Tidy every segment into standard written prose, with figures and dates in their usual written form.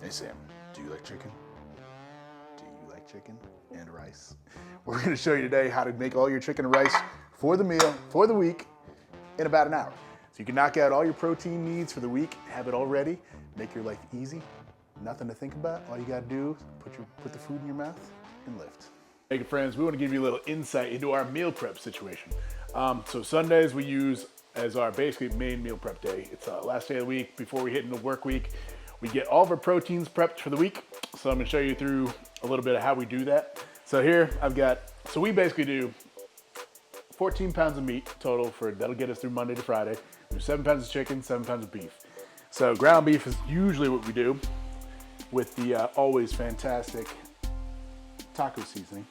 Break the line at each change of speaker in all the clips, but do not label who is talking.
Hey Sam, do you like chicken? Do you like chicken and rice? We're going to show you today how to make all your chicken and rice for the meal, for the week, in about an hour. So you can knock out all your protein needs for the week, have it all ready, make your life easy, nothing to think about. All you got to do is put the food in your mouth and lift. Hey friends, we want to give you a little insight into our meal prep situation. So Sundays we use as our basically main meal prep day. It's the last day of the week before we hit into the work week. We get all of our proteins prepped for the week. So I'm gonna show you through a little bit of how we do that. So here we basically do 14 pounds of meat total that'll get us through Monday to Friday. We do 7 pounds of chicken, 7 pounds of beef. So ground beef is usually what we do with the always fantastic taco seasoning.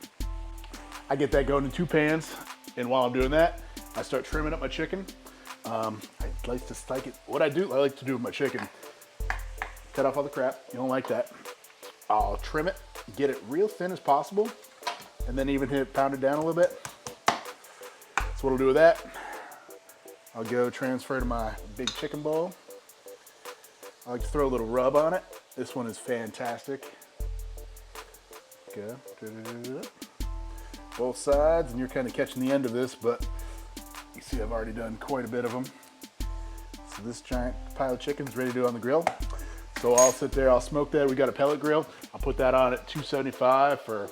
I get that going in 2 pans, and while I'm doing that, I start trimming up my chicken. I like to do with my chicken, cut off all the crap. You don't like that. I'll trim it, get it real thin as possible, and then even pound it down a little bit. So what I'll do with that, I'll go transfer to my big chicken bowl. I like to throw a little rub on it. This one is fantastic. Okay. Both sides, and you're kind of catching the end of this, but you see I've already done quite a bit of them. So this giant pile of chicken is ready to go on the grill. So I'll sit there, I'll smoke that. We got a pellet grill. I'll put that on at 275 for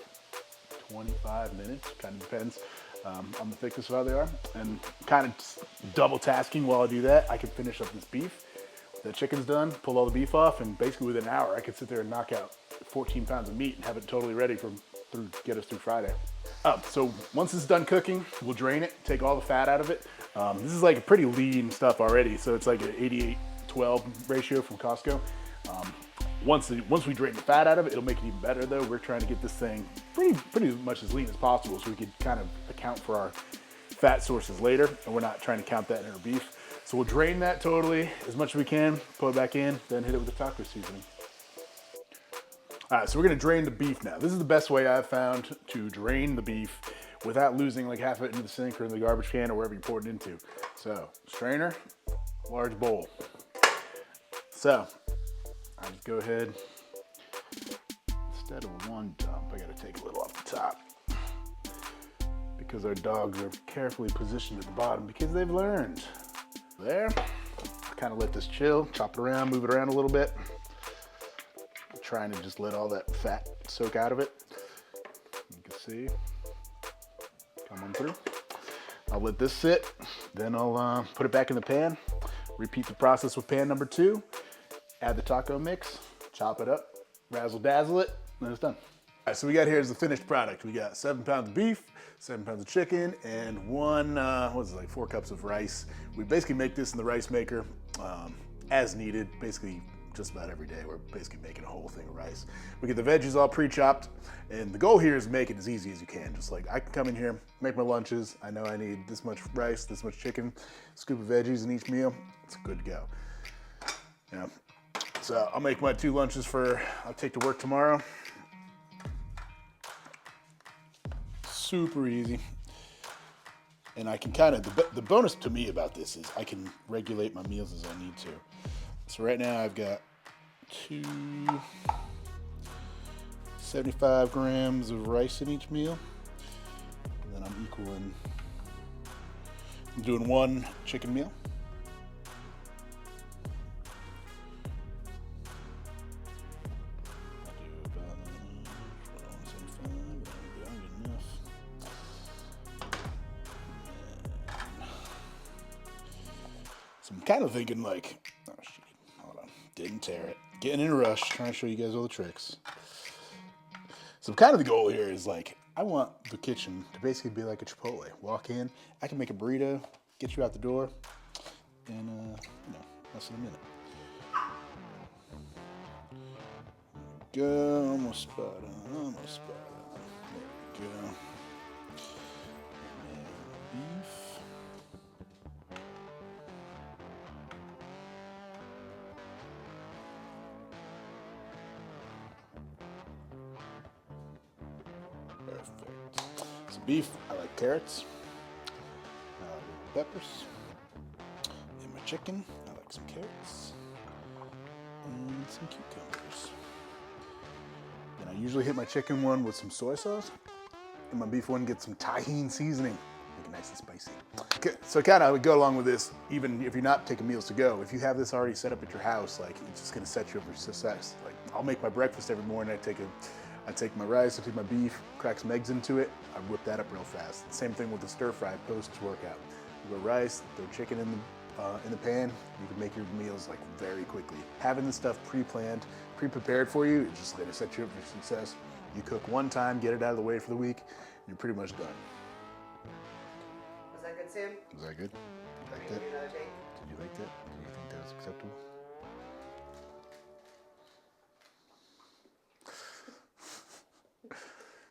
25 minutes, kind of depends on the thickness of how they are. And kind of double tasking while I do that, I can finish up this beef. The chicken's done, pull all the beef off, and basically within an hour, I can sit there and knock out 14 pounds of meat and have it totally ready get us through Friday. So once it's done cooking, we'll drain it, take all the fat out of it. This is like a pretty lean stuff already, so it's like an 88-12 ratio from Costco. Once we drain the fat out of it, it'll make it even better though. We're trying to get this thing pretty much as lean as possible so we could kind of account for our fat sources later, and we're not trying to count that in our beef. So we'll drain that totally as much as we can, put it back in, then hit it with the taco seasoning. All right, so we're gonna drain the beef now. This is the best way I've found to drain the beef without losing like half of it into the sink or in the garbage can or wherever you pour it into. So strainer, large bowl. So I just go ahead, instead of one dump, I gotta take a little off the top because our dogs are carefully positioned at the bottom because they've learned. There, kind of let this chill, chop it around, move it around a little bit. Trying to just let all that fat soak out of it. You can see, come on through. I'll let this sit, then I'll put it back in the pan, repeat the process with pan number 2, add the taco mix, chop it up, razzle dazzle it, then it's done. All right, so we got here is the finished product. We got 7 pounds of beef, 7 pounds of chicken, and 4 cups of rice. We basically make this in the rice maker as needed, basically just about every day. We're basically making a whole thing of rice. We get the veggies all pre-chopped, and the goal here is to make it as easy as you can. Just like I can come in here, make my lunches. I know I need this much rice, this much chicken, scoop of veggies in each meal. It's good to go. Yeah. So I'll make my 2 lunches I'll take to work tomorrow. Super easy. And I can the bonus to me about this is I can regulate my meals as I need to. So right now I've got 75 grams of rice in each meal. And then I'm doing 1 chicken meal. So I'm kind of thinking like, oh shit, hold on, didn't tear it. Getting in a rush, trying to show you guys all the tricks. So kind of the goal here is like, I want the kitchen to basically be like a Chipotle. Walk in, I can make a burrito, get you out the door, in less than a minute. Go, almost spot on, almost spot on. There we go. And beef. Perfect. So beef, I like carrots, peppers. And my chicken, I like some carrots and some cucumbers. I usually hit my chicken one with some soy sauce, and my beef one gets some tahini seasoning. Make it nice and spicy. Okay, so kind of go along with this, even if you're not taking meals to go. If you have this already set up at your house, like it's just gonna set you up for success. Like I'll make my breakfast every morning. I take my rice, I take my beef, crack some eggs into it. I whip that up real fast. Same thing with the stir fry post-workout. You go rice, throw chicken in the pan. You can make your meals like very quickly. Having this stuff pre-planned, pre-prepared for you, it's just gonna set you up for success. You cook one time, get it out of the way for the week, and you're pretty much done.
Was that good, Sam?
Was that good? You liked it?
Another take?
Did you like that? Did you think that was acceptable?